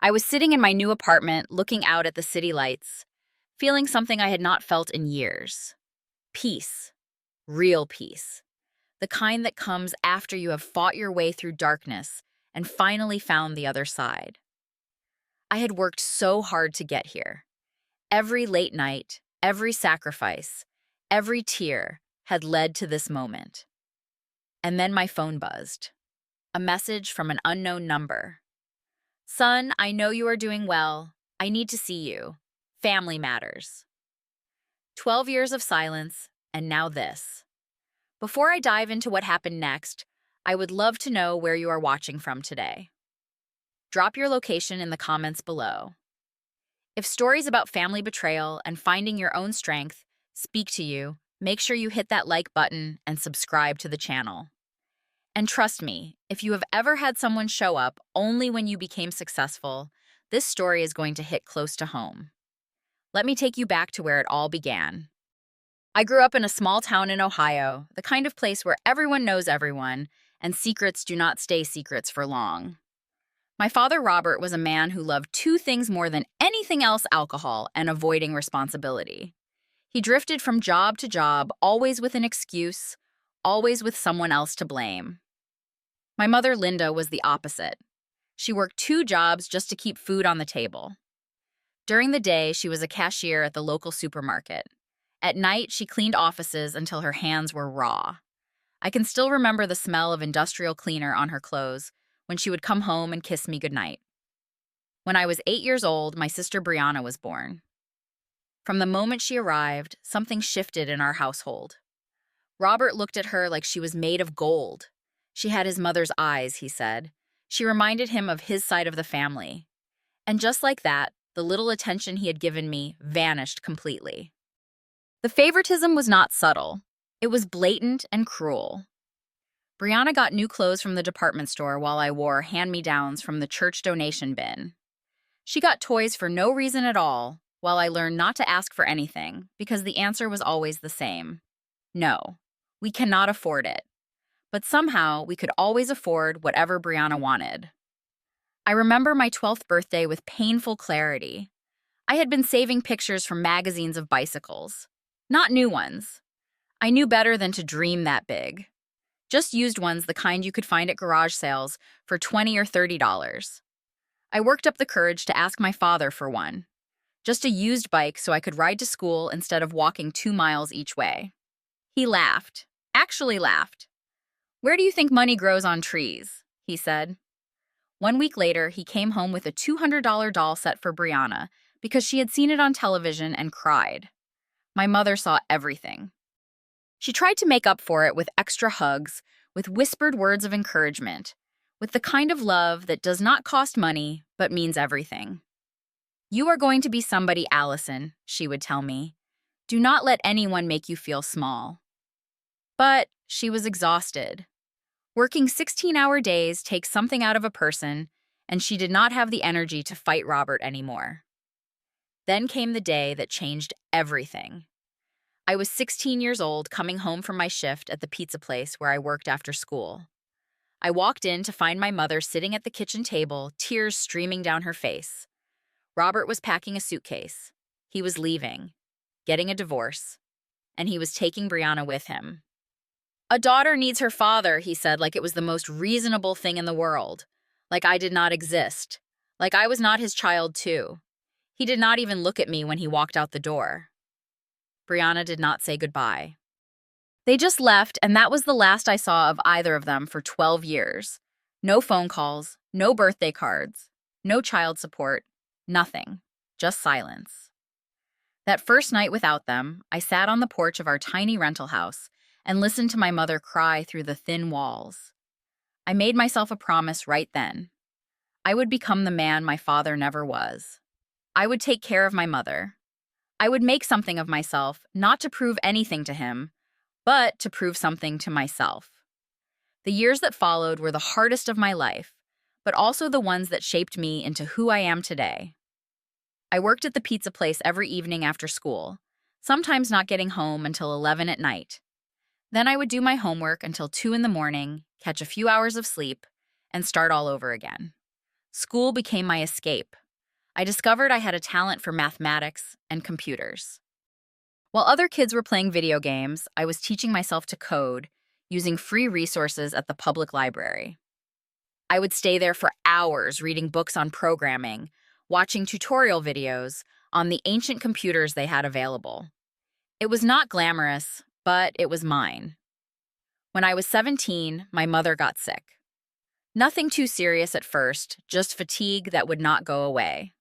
I was sitting in my new apartment, looking out at the city lights, feeling something I had not felt in years. Peace. Real peace. The kind that comes after you have fought your way through darkness and finally found the other side. I had worked so hard to get here. Every late night, every sacrifice, every tear had led to this moment. And then my phone buzzed. A message from an unknown number. "Son, I know you are doing well. I need to see you. Family matters." 12 years of silence, and now this. Before I dive into what happened next, I would love to know where you are watching from today. Drop your location in the comments below. If stories about family betrayal and finding your own strength speak to you, make sure you hit that like button and subscribe to the channel. And trust me, if you have ever had someone show up only when you became successful, this story is going to hit close to home. Let me take you back to where it all began. I grew up in a small town in Ohio, the kind of place where everyone knows everyone, and secrets do not stay secrets for long. My father, Robert, was a man who loved two things more than anything else: alcohol and avoiding responsibility. He drifted from job to job, always with an excuse, always with someone else to blame. My mother, Linda, was the opposite. She worked two jobs just to keep food on the table. During the day, she was a cashier at the local supermarket. At night, she cleaned offices until her hands were raw. I can still remember the smell of industrial cleaner on her clothes when she would come home and kiss me goodnight. When I was 8 years old, my sister Brianna was born. From the moment she arrived, something shifted in our household. Robert looked at her like she was made of gold. She had his mother's eyes, he said. She reminded him of his side of the family. And just like that, the little attention he had given me vanished completely. The favoritism was not subtle. It was blatant and cruel. Brianna got new clothes from the department store while I wore hand-me-downs from the church donation bin. She got toys for no reason at all, while I learned not to ask for anything, because the answer was always the same. No, we cannot afford it. But somehow, we could always afford whatever Brianna wanted. I remember my 12th birthday with painful clarity. I had been saving pictures from magazines of bicycles. Not new ones. I knew better than to dream that big. Just used ones, the kind you could find at garage sales for $20 or $30. I worked up the courage to ask my father for one. Just a used bike so I could ride to school instead of walking 2 miles each way. He laughed. Actually laughed. "Where do you think money grows on trees?" he said. 1 week later, he came home with a $200 doll set for Brianna because she had seen it on television and cried. My mother saw everything. She tried to make up for it with extra hugs, with whispered words of encouragement, with the kind of love that does not cost money but means everything. "You are going to be somebody, Allison," she would tell me. "Do not let anyone make you feel small." But she was exhausted. Working 16-hour days takes something out of a person, and she did not have the energy to fight Robert anymore. Then came the day that changed everything. I was 16 years old, coming home from my shift at the pizza place where I worked after school. I walked in to find my mother sitting at the kitchen table, tears streaming down her face. Robert was packing a suitcase. He was leaving, getting a divorce, and he was taking Brianna with him. "A daughter needs her father," he said, like it was the most reasonable thing in the world. Like I did not exist. Like I was not his child too. He did not even look at me when he walked out the door. Brianna did not say goodbye. They just left, and that was the last I saw of either of them for 12 years. No phone calls, no birthday cards, no child support, nothing, just silence. That first night without them, I sat on the porch of our tiny rental house and listened to my mother cry through the thin walls. I made myself a promise right then. I would become the man my father never was. I would take care of my mother. I would make something of myself, not to prove anything to him, but to prove something to myself. The years that followed were the hardest of my life, but also the ones that shaped me into who I am today. I worked at the pizza place every evening after school, sometimes not getting home until 11 at night. Then I would do my homework until 2 in the morning, catch a few hours of sleep, and start all over again. School became my escape. I discovered I had a talent for mathematics and computers. While other kids were playing video games, I was teaching myself to code using free resources at the public library. I would stay there for hours reading books on programming, watching tutorial videos on the ancient computers they had available. It was not glamorous, but it was mine. When I was 17, my mother got sick. Nothing too serious at first, just fatigue that would not go away.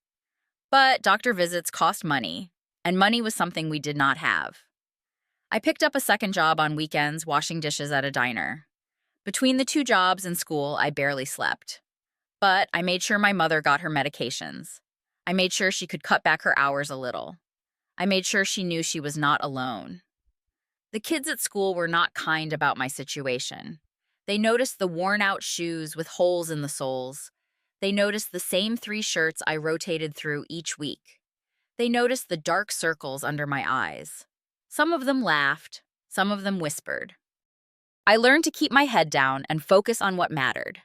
But doctor visits cost money, and money was something we did not have. I picked up a second job on weekends washing dishes at a diner. Between the two jobs and school, I barely slept. But I made sure my mother got her medications. I made sure she could cut back her hours a little. I made sure she knew she was not alone. The kids at school were not kind about my situation. They noticed the worn-out shoes with holes in the soles. They noticed the same 3 shirts I rotated through each week. They noticed the dark circles under my eyes. Some of them laughed, some of them whispered. I learned to keep my head down and focus on what mattered.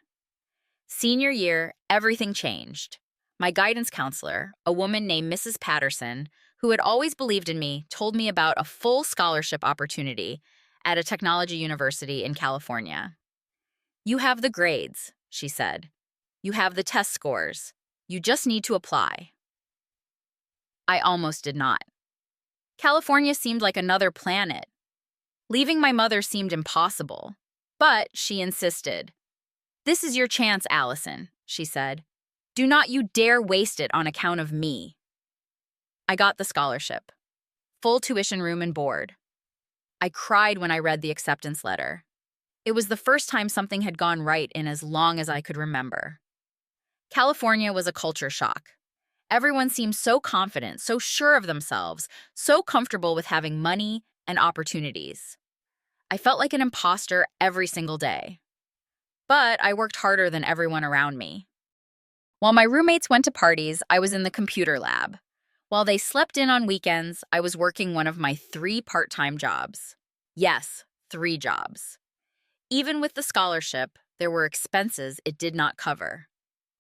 Senior year, everything changed. My guidance counselor, a woman named Mrs. Patterson, who had always believed in me, told me about a full scholarship opportunity at a technology university in California. "You have the grades," she said. "You have the test scores. You just need to apply." I almost did not. California seemed like another planet. Leaving my mother seemed impossible. But she insisted. "This is your chance, Allison," she said. "Do not you dare waste it on account of me." I got the scholarship. Full tuition room and board. I cried when I read the acceptance letter. It was the first time something had gone right in as long as I could remember. California was a culture shock. Everyone seemed so confident, so sure of themselves, so comfortable with having money and opportunities. I felt like an imposter every single day. But I worked harder than everyone around me. While my roommates went to parties, I was in the computer lab. While they slept in on weekends, I was working one of my 3 part-time jobs. Yes, 3 jobs. Even with the scholarship, there were expenses it did not cover.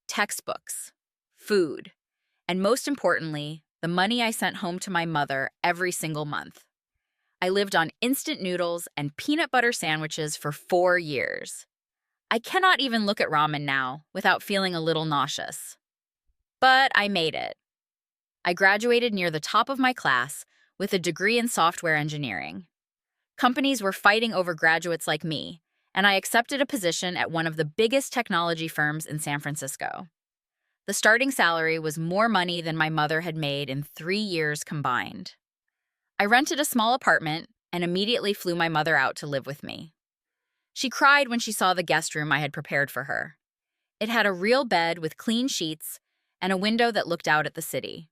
Textbooks, food, and most importantly, the money I sent home to my mother every single month. I lived on instant noodles and peanut butter sandwiches for 4 years. I cannot even look at ramen now without feeling a little nauseous. But I made it. I graduated near the top of my class with a degree in software engineering. Companies were fighting over graduates like me, and I accepted a position at one of the biggest technology firms in San Francisco. The starting salary was more money than my mother had made in 3 years combined. I rented a small apartment and immediately flew my mother out to live with me. She cried when she saw the guest room I had prepared for her. It had a real bed with clean sheets and a window that looked out at the city.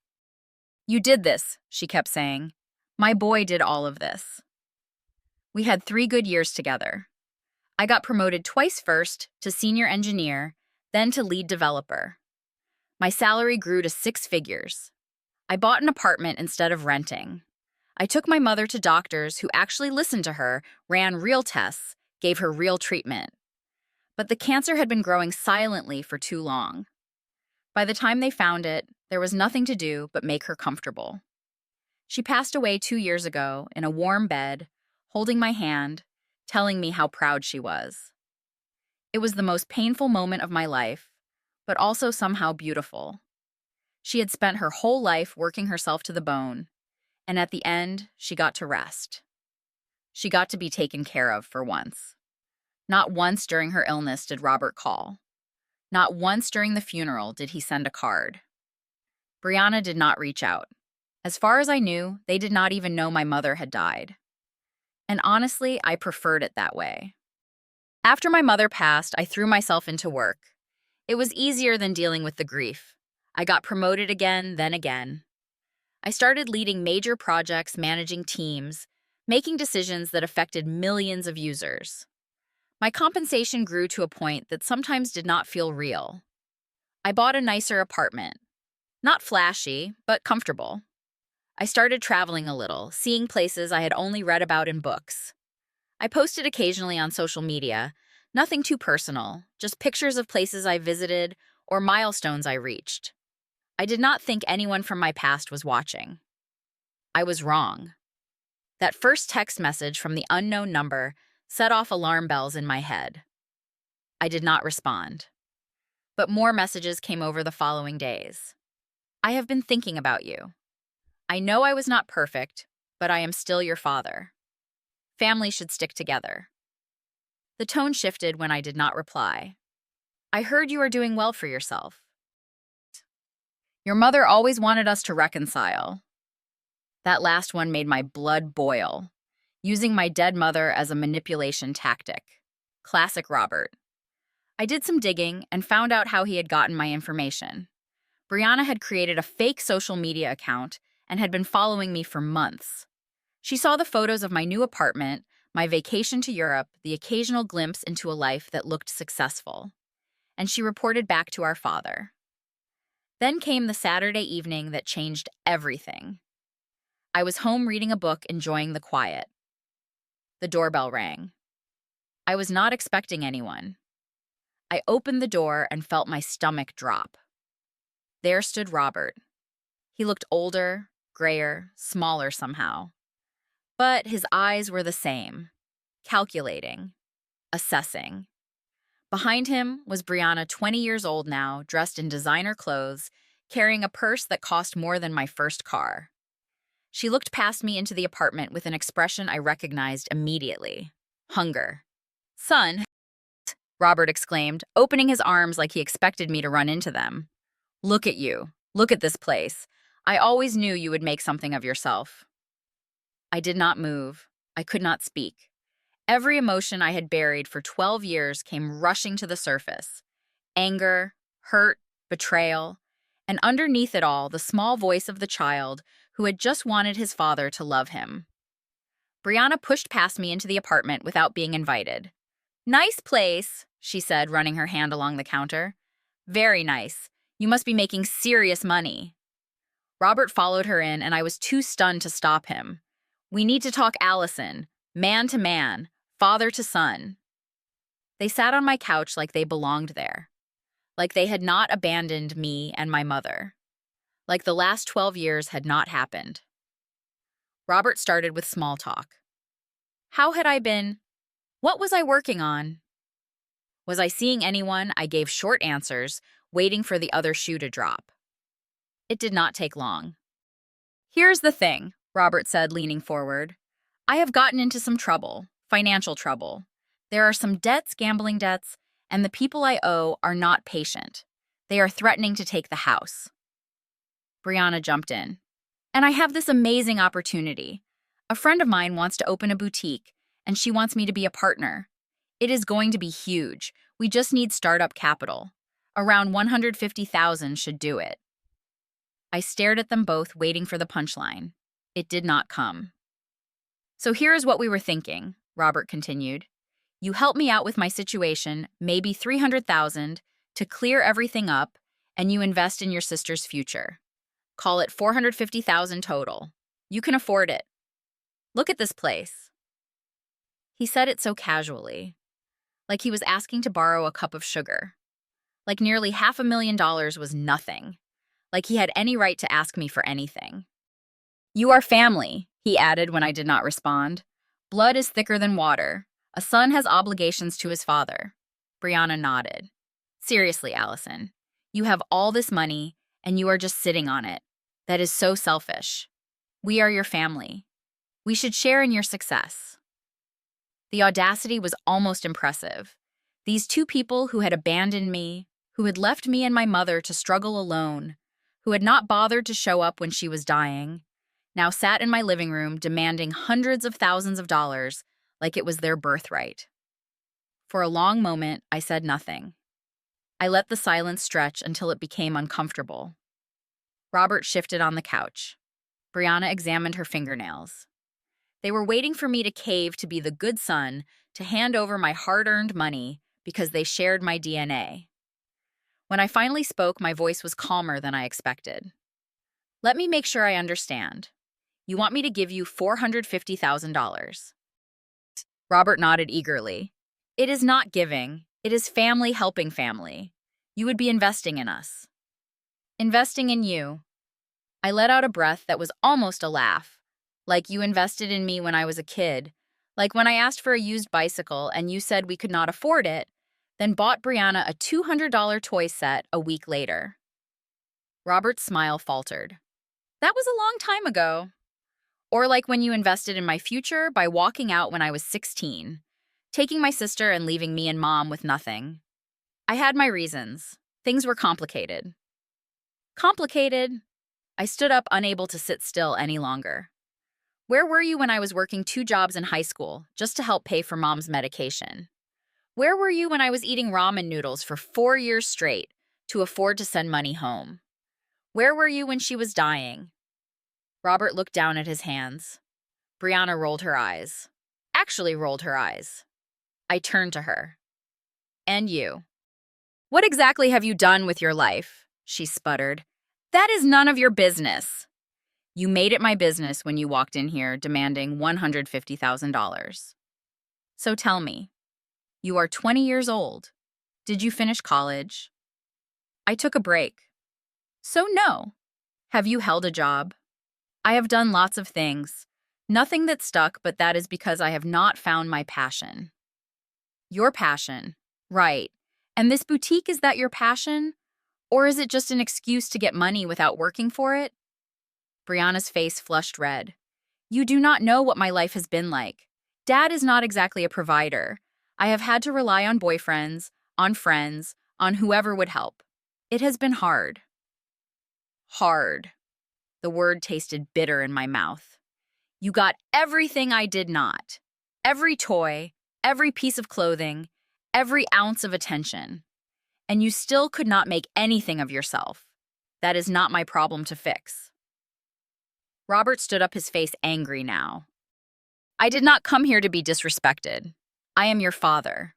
"You did this," she kept saying. "My boy did all of this." We had 3 good years together. I got promoted twice, first to senior engineer, then to lead developer. My salary grew to 6 figures. I bought an apartment instead of renting. I took my mother to doctors who actually listened to her, ran real tests, gave her real treatment. But the cancer had been growing silently for too long. By the time they found it, there was nothing to do but make her comfortable. She passed away 2 years ago in a warm bed, holding my hand, telling me how proud she was. It was the most painful moment of my life, but also somehow beautiful. She had spent her whole life working herself to the bone, and at the end, she got to rest. She got to be taken care of for once. Not once during her illness did Robert call. Not once during the funeral did he send a card. Brianna did not reach out. As far as I knew, they did not even know my mother had died. And honestly, I preferred it that way. After my mother passed, I threw myself into work. It was easier than dealing with the grief. I got promoted again, then again. I started leading major projects, managing teams, making decisions that affected millions of users. My compensation grew to a point that sometimes did not feel real. I bought a nicer apartment. Not flashy, but comfortable. I started traveling a little, seeing places I had only read about in books. I posted occasionally on social media, nothing too personal, just pictures of places I visited or milestones I reached. I did not think anyone from my past was watching. I was wrong. That first text message from the unknown number set off alarm bells in my head. I did not respond. But more messages came over the following days. I have been thinking about you. I know I was not perfect, but I am still your father. Families should stick together. The tone shifted when I did not reply. I heard you are doing well for yourself. Your mother always wanted us to reconcile. That last one made my blood boil, using my dead mother as a manipulation tactic. Classic Robert. I did some digging and found out how he had gotten my information. Brianna had created a fake social media account and had been following me for months. She saw the photos of my new apartment, my vacation to Europe, the occasional glimpse into a life that looked successful. And she reported back to our father. Then came the Saturday evening that changed everything. I was home reading a book, enjoying the quiet. The doorbell rang. I was not expecting anyone. I opened the door and felt my stomach drop. There stood Robert. He looked older, grayer, smaller somehow. But his eyes were the same, calculating, assessing. Behind him was Brianna, 20 years old now, dressed in designer clothes, carrying a purse that cost more than my first car. She looked past me into the apartment with an expression I recognized immediately. Hunger. "Son," Robert exclaimed, opening his arms like he expected me to run into them. "Look at you. Look at this place. I always knew you would make something of yourself." I did not move. I could not speak. Every emotion I had buried for 12 years came rushing to the surface. Anger, hurt, betrayal, and underneath it all, the small voice of the child who had just wanted his father to love him. Brianna pushed past me into the apartment without being invited. "Nice place," she said, running her hand along the counter. "Very nice. You must be making serious money." Robert followed her in, and I was too stunned to stop him. "We need to talk, Allison. Man to man, father to son." They sat on my couch like they belonged there. Like they had not abandoned me and my mother. Like the last 12 years had not happened. Robert started with small talk. How had I been? What was I working on? Was I seeing anyone? I gave short answers, waiting for the other shoe to drop. It did not take long. "Here's the thing," Robert said, leaning forward. "I have gotten into some trouble, financial trouble. There are some debts, gambling debts, and the people I owe are not patient. They are threatening to take the house." Brianna jumped in. "And I have this amazing opportunity. A friend of mine wants to open a boutique, and she wants me to be a partner. It is going to be huge. We just need startup capital. Around $150,000 should do it." I stared at them both, waiting for the punchline. It did not come. "So here is what we were thinking," Robert continued. "You help me out with my situation, maybe $300,000, to clear everything up, and you invest in your sister's future. Call it $450,000 total. You can afford it. Look at this place." He said it so casually, like he was asking to borrow a cup of sugar. Like nearly $500,000 was nothing. Like he had any right to ask me for anything. "You are family," he added when I did not respond. "Blood is thicker than water. A son has obligations to his father." Brianna nodded. "Seriously, Allison, you have all this money, and you are just sitting on it. That is so selfish. We are your family. We should share in your success." The audacity was almost impressive. These two people who had abandoned me, who had left me and my mother to struggle alone, who had not bothered to show up when she was dying, now sat in my living room demanding hundreds of thousands of dollars like it was their birthright. For a long moment, I said nothing. I let the silence stretch until it became uncomfortable. Robert shifted on the couch. Brianna examined her fingernails. They were waiting for me to cave, to be the good son, to hand over my hard-earned money because they shared my DNA. When I finally spoke, my voice was calmer than I expected. "Let me make sure I understand. You want me to give you $450,000. Robert nodded eagerly. "It is not giving. It is family helping family. You would be investing in us. Investing in you. I let out a breath that was almost a laugh. Like you invested in me when I was a kid. Like when I asked for a used bicycle and you said we could not afford it, then bought Brianna a $200 toy set a week later. Robert's smile faltered. That was a long time ago. Or like when you invested in my future by walking out when I was 16, taking my sister and leaving me and mom with nothing. I had my reasons. Things were complicated. Complicated? I stood up, unable to sit still any longer. Where were you when I was working 2 jobs in high school just to help pay for mom's medication? Where were you when I was eating ramen noodles for 4 years straight to afford to send money home? Where were you when she was dying? Robert looked down at his hands. Brianna rolled her eyes. Actually rolled her eyes. I turned to her. And you? What exactly have you done with your life? She sputtered. That is none of your business. You made it my business when you walked in here demanding $150,000. So tell me, you are 20 years old. Did you finish college? I took a break. So no. Have you held a job? I have done lots of things. Nothing that stuck, but that is because I have not found my passion. Your passion. Right. And this boutique, is that your passion? Or is it just an excuse to get money without working for it? Brianna's face flushed red. You do not know what my life has been like. Dad is not exactly a provider. I have had to rely on boyfriends, on friends, on whoever would help. It has been hard. Hard. The word tasted bitter in my mouth. You got everything I did not. Every toy, every piece of clothing, every ounce of attention. And you still could not make anything of yourself. That is not my problem to fix. Robert stood up, his face angry now. I did not come here to be disrespected. I am your father.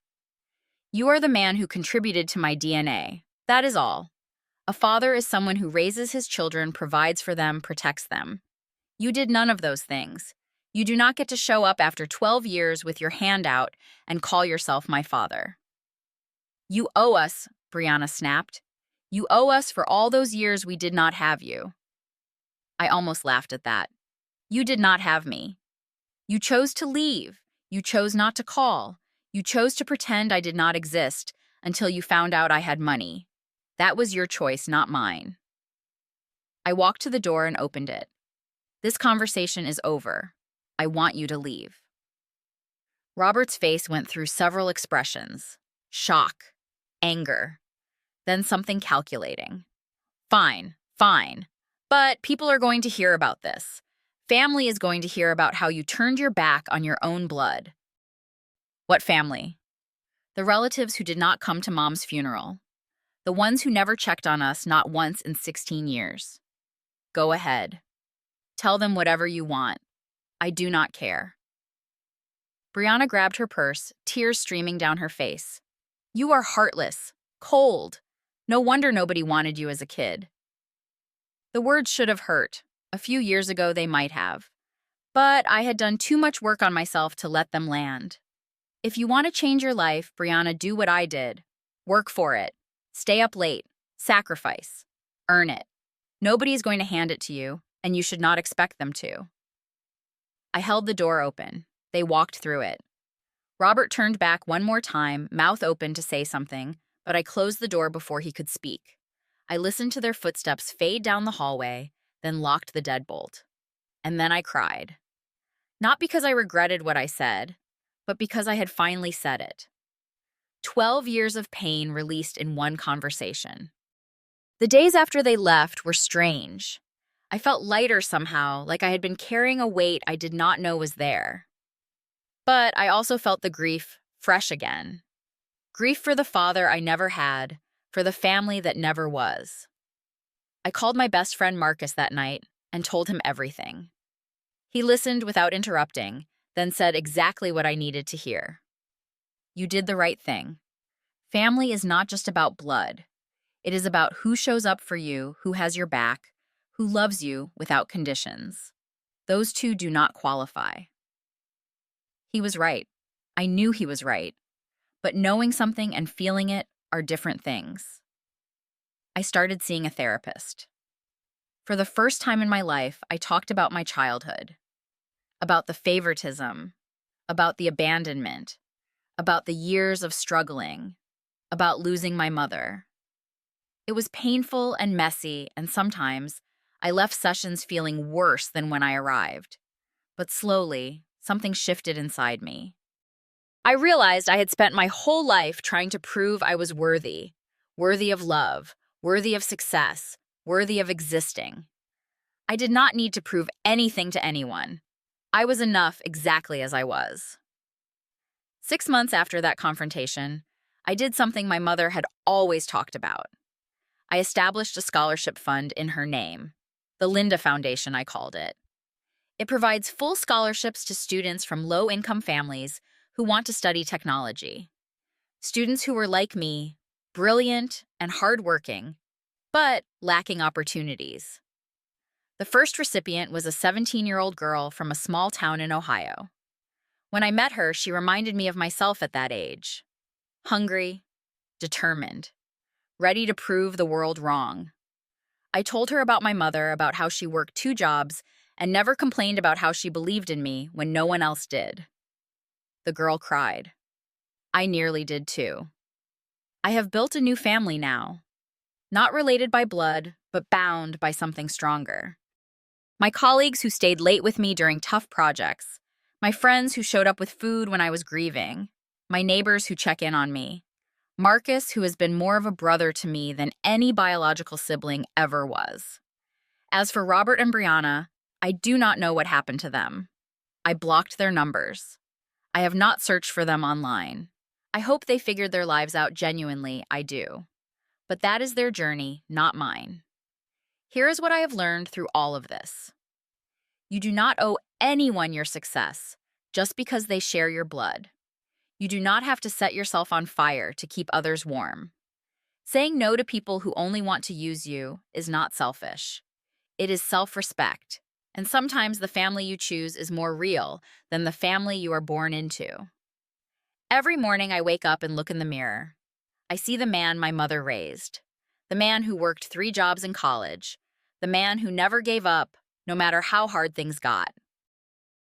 You are the man who contributed to my DNA. That is all. A father is someone who raises his children, provides for them, protects them. You did none of those things. You do not get to show up after 12 years with your hand out and call yourself my father. You owe us, Brianna snapped. You owe us for all those years we did not have you. I almost laughed at that. You did not have me. You chose to leave. You chose not to call. You chose to pretend I did not exist until you found out I had money. That was your choice, not mine. I walked to the door and opened it. This conversation is over. I want you to leave. Robert's face went through several expressions. Shock, anger, then something calculating. Fine, fine. But people are going to hear about this. Family is going to hear about how you turned your back on your own blood. What family? The relatives who did not come to Mom's funeral. The ones who never checked on us, not once in 16 years. Go ahead. Tell them whatever you want. I do not care. Brianna grabbed her purse, tears streaming down her face. You are heartless, cold. No wonder nobody wanted you as a kid. The words should have hurt. A few years ago they might have. But I had done too much work on myself to let them land. If you want to change your life, Brianna, do what I did. Work for it. Stay up late. Sacrifice. Earn it. Nobody is going to hand it to you, and you should not expect them to. I held the door open. They walked through it. Robert turned back one more time, mouth open to say something, but I closed the door before he could speak. I listened to their footsteps fade down the hallway, then locked the deadbolt. And then I cried. Not because I regretted what I said, but because I had finally said it. 12 years of pain released in one conversation. The days after they left were strange. I felt lighter somehow, like I had been carrying a weight I did not know was there. But I also felt the grief fresh again. Grief for the father I never had, for the family that never was. I called my best friend Marcus that night and told him everything. He listened without interrupting, then said exactly what I needed to hear. You did the right thing. Family is not just about blood. It is about who shows up for you, who has your back, who loves you without conditions. Those two do not qualify. He was right. I knew he was right. But knowing something and feeling it are different things. I started seeing a therapist. For the first time in my life, I talked about my childhood, about the favoritism, about the abandonment, about the years of struggling, about losing my mother. It was painful and messy, and sometimes I left sessions feeling worse than when I arrived. But slowly, something shifted inside me. I realized I had spent my whole life trying to prove I was worthy of love, worthy of success, worthy of existing. I did not need to prove anything to anyone. I was enough exactly as I was. 6 months after that confrontation, I did something my mother had always talked about. I established a scholarship fund in her name. The Linda Foundation, I called it. It provides full scholarships to students from low-income families who want to study technology. Students who were like me, brilliant and hardworking, but lacking opportunities. The first recipient was a 17-year-old girl from a small town in Ohio. When I met her, she reminded me of myself at that age. Hungry, determined, ready to prove the world wrong. I told her about my mother, about how she worked 2 jobs, and never complained about how she believed in me when no one else did. The girl cried. I nearly did too. I have built a new family now. Not related by blood, but bound by something stronger. My colleagues who stayed late with me during tough projects. My friends who showed up with food when I was grieving. My neighbors who check in on me. Marcus, who has been more of a brother to me than any biological sibling ever was. As for Robert and Brianna, I do not know what happened to them. I blocked their numbers. I have not searched for them online. I hope they figured their lives out genuinely, I do. But that is their journey, not mine. Here is what I have learned through all of this. You do not owe anyone your success just because they share your blood. You do not have to set yourself on fire to keep others warm. Saying no to people who only want to use you is not selfish. It is self-respect, and sometimes the family you choose is more real than the family you are born into. Every morning I wake up and look in the mirror. I see the man my mother raised, the man who worked 3 jobs in college, the man who never gave up, no matter how hard things got.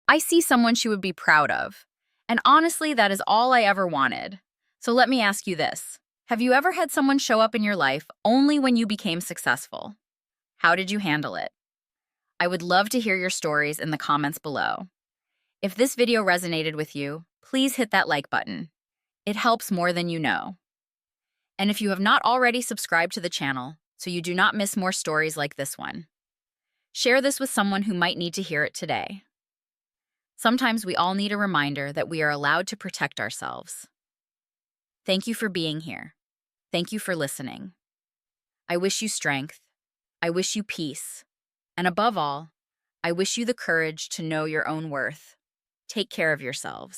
I see someone she would be proud of, and honestly, that is all I ever wanted. So let me ask you this. Have you ever had someone show up in your life only when you became successful? How did you handle it? I would love to hear your stories in the comments below. If this video resonated with you, please hit that like button. It helps more than you know. And if you have not already subscribed to the channel, so you do not miss more stories like this one, share this with someone who might need to hear it today. Sometimes we all need a reminder that we are allowed to protect ourselves. Thank you for being here. Thank you for listening. I wish you strength. I wish you peace. And above all, I wish you the courage to know your own worth. Take care of yourselves.